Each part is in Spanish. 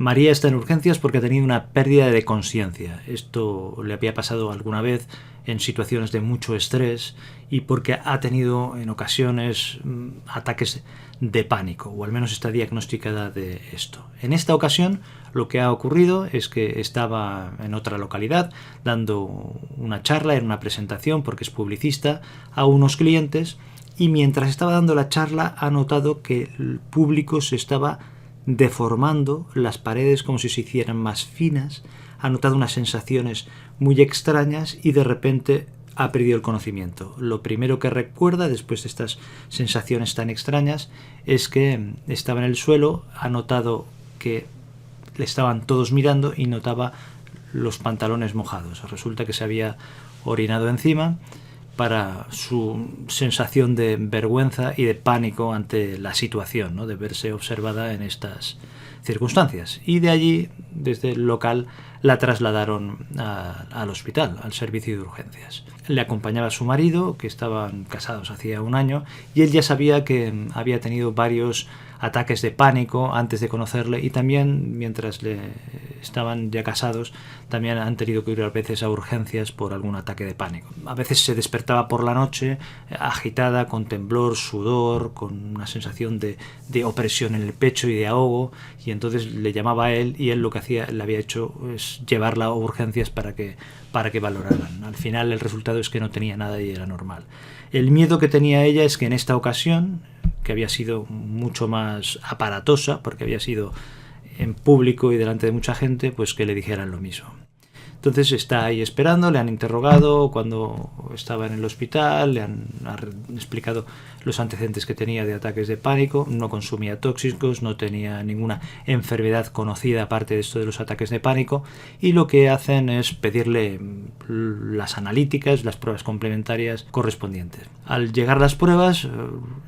María está en urgencias porque ha tenido una pérdida de conciencia. Esto le había pasado alguna vez en situaciones de mucho estrés y porque ha tenido en ocasiones ataques de pánico, o al menos está diagnosticada de esto. En esta ocasión lo que ha ocurrido es que estaba en otra localidad dando una charla, en una presentación, porque es publicista, a unos clientes, y mientras estaba dando la charla ha notado que el público se estaba deformando, las paredes como si se hicieran más finas, ha notado unas sensaciones muy extrañas y de repente ha perdido el conocimiento. Lo primero que recuerda después de estas sensaciones tan extrañas es que estaba en el suelo, ha notado que le estaban todos mirando y notaba los pantalones mojados. Resulta que se había orinado encima para su sensación de vergüenza y de pánico ante la situación, ¿no?, de verse observada en estas circunstancias. Y de allí, desde el local, la trasladaron al hospital, al servicio de urgencias. Le acompañaba su marido, que estaban casados hacía un año, y él ya sabía que había tenido varios ataques de pánico antes de conocerle, y también mientras estaban ya casados también han tenido que ir a veces a urgencias por algún ataque de pánico. A veces se despertaba por la noche agitada, con temblor, sudor, con una sensación de opresión en el pecho y de ahogo, y entonces le llamaba a él y él lo que hacía, le había hecho es llevarla a urgencias para que valoraran. Al final el resultado es que no tenía nada y era normal. El miedo que tenía ella es que en esta ocasión, que había sido mucho más aparatosa porque había sido en público y delante de mucha gente, pues que le dijeran lo mismo. Entonces está ahí esperando, le han interrogado cuando estaba en el hospital, le han explicado los antecedentes que tenía de ataques de pánico, no consumía tóxicos, no tenía ninguna enfermedad conocida aparte de esto de los ataques de pánico, y lo que hacen es pedirle las analíticas, las pruebas complementarias correspondientes. Al llegar las pruebas,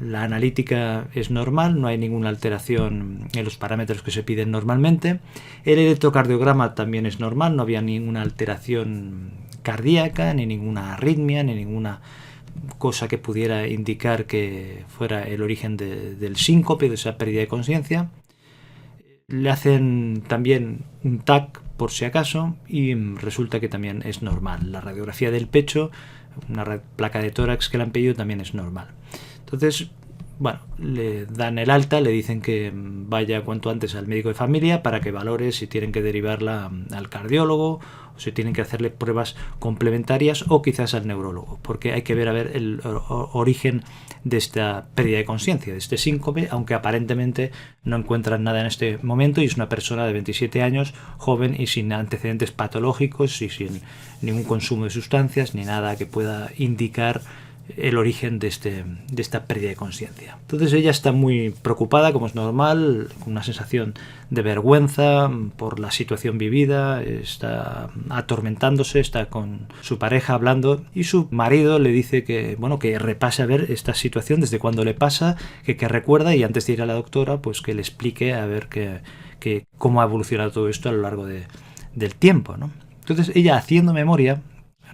la analítica es normal, no hay ninguna alteración en los parámetros que se piden normalmente, el electrocardiograma también es normal, no había ninguna alteración cardíaca, ni ninguna arritmia, ni ninguna cosa que pudiera indicar que fuera el origen del síncope, de esa pérdida de conciencia. Le hacen también un TAC por si acaso y resulta que también es normal. La radiografía del pecho, una placa de tórax que le han pedido, también es normal. Entonces, bueno, le dan el alta, le dicen que vaya cuanto antes al médico de familia para que valore si tienen que derivarla al cardiólogo o si tienen que hacerle pruebas complementarias o quizás al neurólogo, porque hay que ver el origen de esta pérdida de conciencia, de este síncope, aunque aparentemente no encuentran nada en este momento y es una persona de 27 años, joven y sin antecedentes patológicos y sin ningún consumo de sustancias ni nada que pueda indicar el origen de esta pérdida de conciencia. Entonces ella está muy preocupada, como es normal, con una sensación de vergüenza por la situación vivida, está atormentándose, está con su pareja hablando y su marido le dice que, bueno, que repase a ver esta situación, desde cuándo le pasa, que recuerda, y antes de ir a la doctora, pues que le explique a ver cómo ha evolucionado todo esto a lo largo del tiempo, ¿no? Entonces ella, haciendo memoria,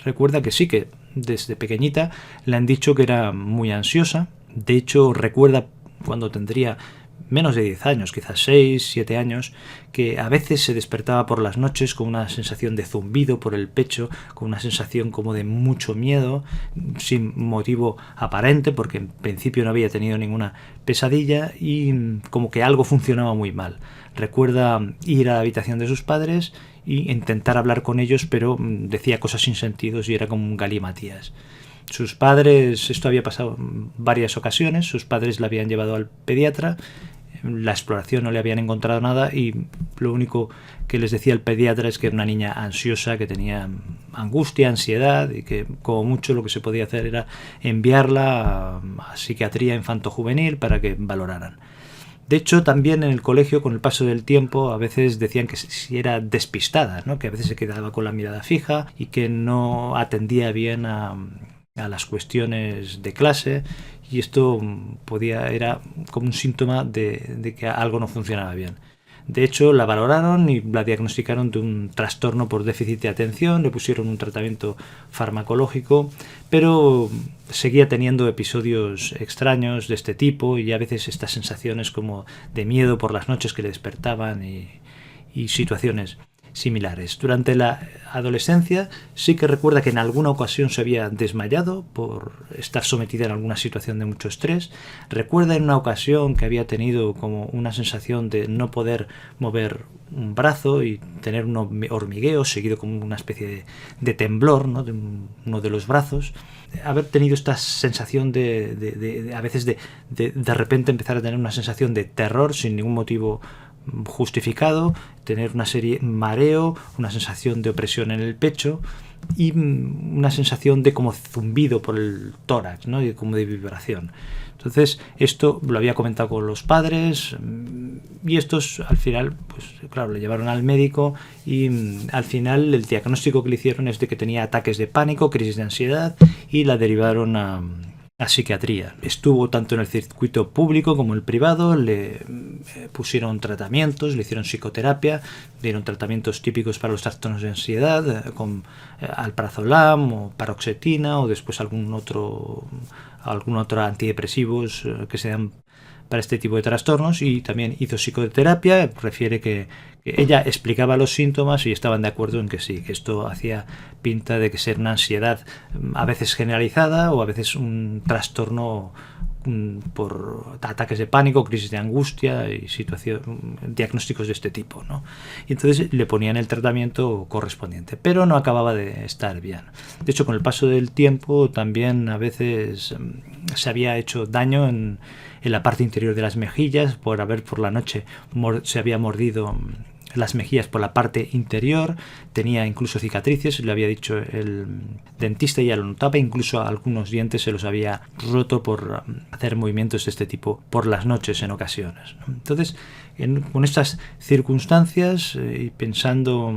recuerda que sí, que desde pequeñita le han dicho que era muy ansiosa. De hecho, recuerda cuando tendría menos de 10 años, quizás 6, 7 años, que a veces se despertaba por las noches con una sensación de zumbido por el pecho, con una sensación como de mucho miedo, sin motivo aparente, porque en principio no había tenido ninguna pesadilla y como que algo funcionaba muy mal. Recuerda ir a la habitación de sus padres y intentar hablar con ellos, pero decía cosas sin sentido y era como un galimatías. Sus padres, esto había pasado en varias ocasiones, sus padres la habían llevado al pediatra, la exploración no le habían encontrado nada y lo único que les decía el pediatra es que era una niña ansiosa, que tenía angustia, ansiedad y que como mucho lo que se podía hacer era enviarla a psiquiatría infanto-juvenil para que valoraran. De hecho, también en el colegio, con el paso del tiempo, a veces decían que si era despistada, ¿no?, que a veces se quedaba con la mirada fija y que no atendía bien a las cuestiones de clase, y esto era como un síntoma de que algo no funcionaba bien. De hecho, la valoraron y la diagnosticaron de un trastorno por déficit de atención, le pusieron un tratamiento farmacológico, pero seguía teniendo episodios extraños de este tipo y a veces estas sensaciones como de miedo por las noches que le despertaban y y situaciones similares. Durante la adolescencia sí que recuerda que en alguna ocasión se había desmayado por estar sometida en alguna situación de mucho estrés. Recuerda en una ocasión que había tenido como una sensación de no poder mover un brazo y tener un hormigueo seguido como una especie de temblor, ¿no?, de uno de los brazos. Haber tenido esta sensación a veces de repente empezar a tener una sensación de terror sin ningún motivo justificado, tener una serie mareo, una sensación de opresión en el pecho y una sensación de como zumbido por el tórax, ¿no?, y como de vibración. Entonces esto lo había comentado con los padres y estos al final, pues claro, le llevaron al médico y al final el diagnóstico que le hicieron es de que tenía ataques de pánico, crisis de ansiedad y la derivaron a psiquiatría. Estuvo tanto en el circuito público como en el privado, le pusieron tratamientos, le hicieron psicoterapia, dieron tratamientos típicos para los trastornos de ansiedad, con alprazolam o paroxetina o después algún otro antidepresivos que se dan para este tipo de trastornos, y también hizo psicoterapia. Refiere que ella explicaba los síntomas y estaban de acuerdo en que sí, que esto hacía pinta de que ser una ansiedad a veces generalizada o a veces un trastorno por ataques de pánico, crisis de angustia y diagnósticos de este tipo, ¿no? Y entonces le ponían el tratamiento correspondiente, pero no acababa de estar bien. De hecho, con el paso del tiempo también a veces se había hecho daño en la parte interior de las mejillas por la noche se había mordido las mejillas por la parte interior, tenía incluso cicatrices, le había dicho el dentista, ya lo notaba, incluso algunos dientes se los había roto por hacer movimientos de este tipo por las noches en ocasiones. Entonces, con estas circunstancias y pensando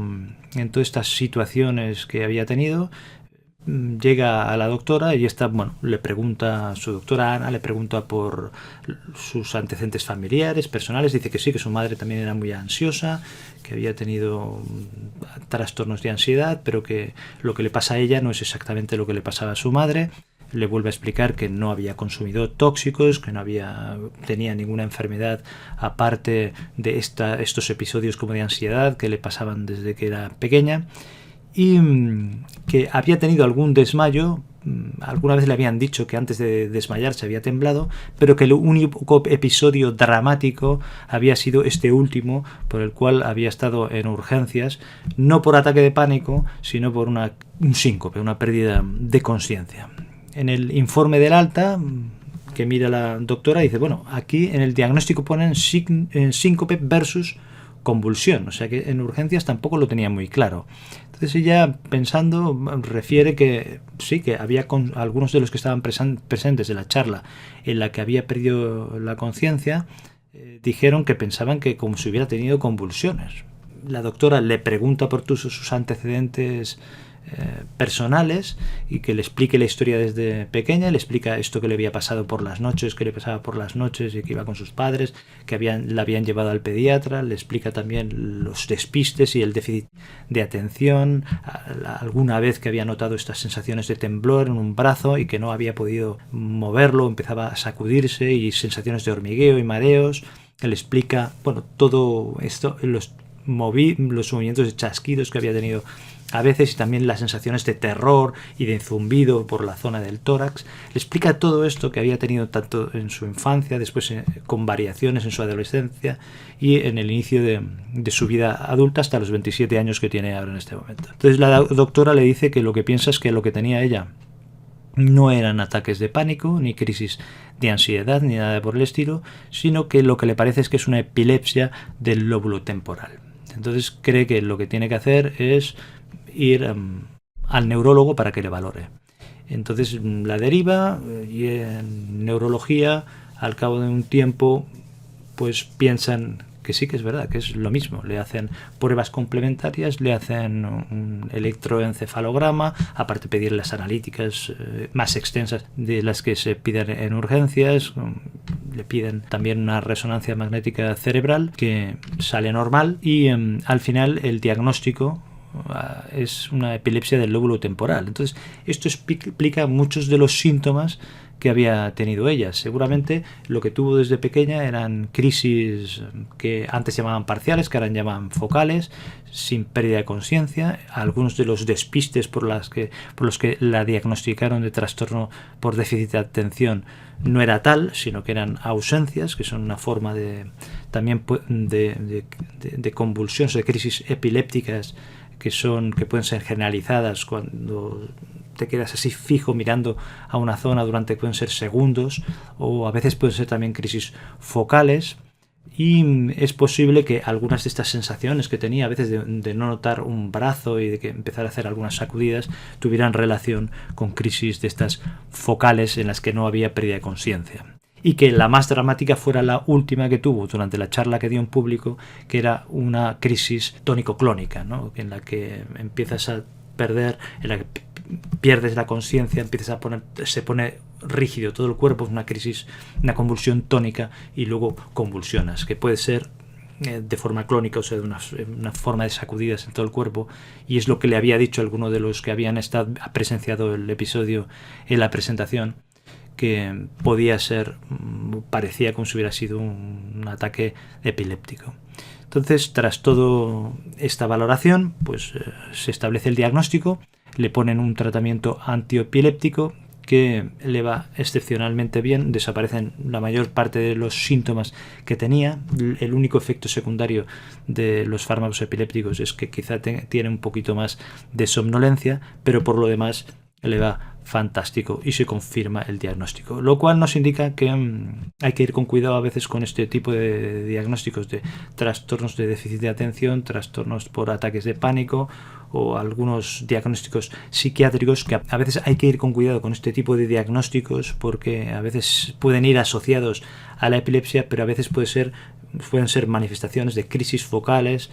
en todas estas situaciones que había tenido, llega a la doctora y esta, le pregunta, su doctora Ana le pregunta por sus antecedentes familiares, personales. Dice que sí, que su madre también era muy ansiosa, que había tenido trastornos de ansiedad, pero que lo que le pasa a ella no es exactamente lo que le pasaba a su madre. Le vuelve a explicar que no había consumido tóxicos, que no tenía ninguna enfermedad aparte de estos episodios como de ansiedad que le pasaban desde que era pequeña, y que había tenido algún desmayo. Alguna vez le habían dicho que antes de desmayarse había temblado, pero que el único episodio dramático había sido este último, por el cual había estado en urgencias, no por ataque de pánico, sino por un síncope, una pérdida de conciencia. En el informe del alta que mira la doctora dice, aquí en el diagnóstico ponen síncope versus convulsión, o sea que en urgencias tampoco lo tenía muy claro. Entonces ella, pensando, refiere que sí, que había algunos de los que estaban presentes en la charla en la que había perdido la conciencia, dijeron que pensaban que como si hubiera tenido convulsiones. La doctora le pregunta por sus antecedentes personales y que le explique la historia desde pequeña, le explica esto que le había pasado por las noches, que le pasaba por las noches y que iba con sus padres, que la habían llevado al pediatra, le explica también los despistes y el déficit de atención, alguna vez que había notado estas sensaciones de temblor en un brazo y que no había podido moverlo, empezaba a sacudirse y sensaciones de hormigueo y mareos. Le explica todo esto, los movimientos de chasquidos que había tenido a veces y también las sensaciones de terror y de zumbido por la zona del tórax. Le explica todo esto que había tenido tanto en su infancia, después con variaciones en su adolescencia y en el inicio de su vida adulta hasta los 27 años que tiene ahora en este momento. Entonces la doctora le dice que lo que piensa es que lo que tenía ella no eran ataques de pánico, ni crisis de ansiedad, ni nada por el estilo, sino que lo que le parece es que es una epilepsia del lóbulo temporal. Entonces cree que lo que tiene que hacer es ir al neurólogo para que le valore. Entonces la deriva y en neurología, al cabo de un tiempo, pues piensan que sí, que es verdad, que es lo mismo. Le hacen pruebas complementarias, le hacen un electroencefalograma, aparte de pedir las analíticas más extensas de las que se piden en urgencias. Le piden también una resonancia magnética cerebral que sale normal y al final el diagnóstico es una epilepsia del lóbulo temporal. Entonces esto explica muchos de los síntomas que había tenido ella. Seguramente lo que tuvo desde pequeña eran crisis que antes llamaban parciales, que ahora llaman focales, sin pérdida de conciencia. Algunos de los despistes por los que la diagnosticaron de trastorno por déficit de atención no era tal, sino que eran ausencias, que son una forma también de convulsiones, de crisis epilépticas que pueden ser generalizadas cuando te quedas así fijo mirando a una zona durante, pueden ser segundos, o a veces pueden ser también crisis focales. Y es posible que algunas de estas sensaciones que tenía a veces de no notar un brazo y de que empezar a hacer algunas sacudidas tuvieran relación con crisis de estas focales en las que no había pérdida de conciencia. Y que la más dramática fuera la última que tuvo durante la charla que dio en público, que era una crisis tónico-clónica, ¿no? En la que empiezas a perder, en la que pierdes la conciencia, se pone rígido todo el cuerpo, es una crisis, una convulsión tónica y luego convulsionas, que puede ser de forma clónica, o sea, de una forma de sacudidas en todo el cuerpo, y es lo que le había dicho a alguno de los que habían presenciado el episodio en la presentación, que podía ser, parecía como si hubiera sido un ataque epiléptico. Entonces, tras toda esta valoración, pues se establece el diagnóstico, le ponen un tratamiento antiepiléptico que le va excepcionalmente bien, desaparecen la mayor parte de los síntomas que tenía. El único efecto secundario de los fármacos epilépticos es que quizá tiene un poquito más de somnolencia, pero por lo demás le va fantástico y se confirma el diagnóstico, lo cual nos indica que hay que ir con cuidado a veces con este tipo de diagnósticos de trastornos de déficit de atención, trastornos por ataques de pánico o algunos diagnósticos psiquiátricos, que a veces hay que ir con cuidado con este tipo de diagnósticos porque a veces pueden ir asociados a la epilepsia, pero a veces pueden ser manifestaciones de crisis focales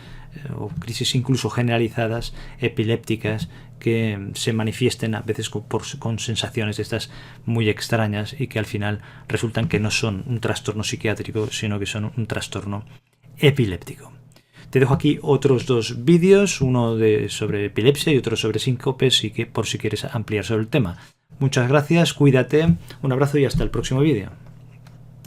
o crisis incluso generalizadas epilépticas que se manifiesten a veces con sensaciones de estas muy extrañas y que al final resultan que no son un trastorno psiquiátrico, sino que son un trastorno epiléptico. Te dejo aquí otros dos vídeos, uno sobre epilepsia y otro sobre síncopes, y que por si quieres ampliar sobre el tema. Muchas gracias, cuídate, un abrazo y hasta el próximo vídeo.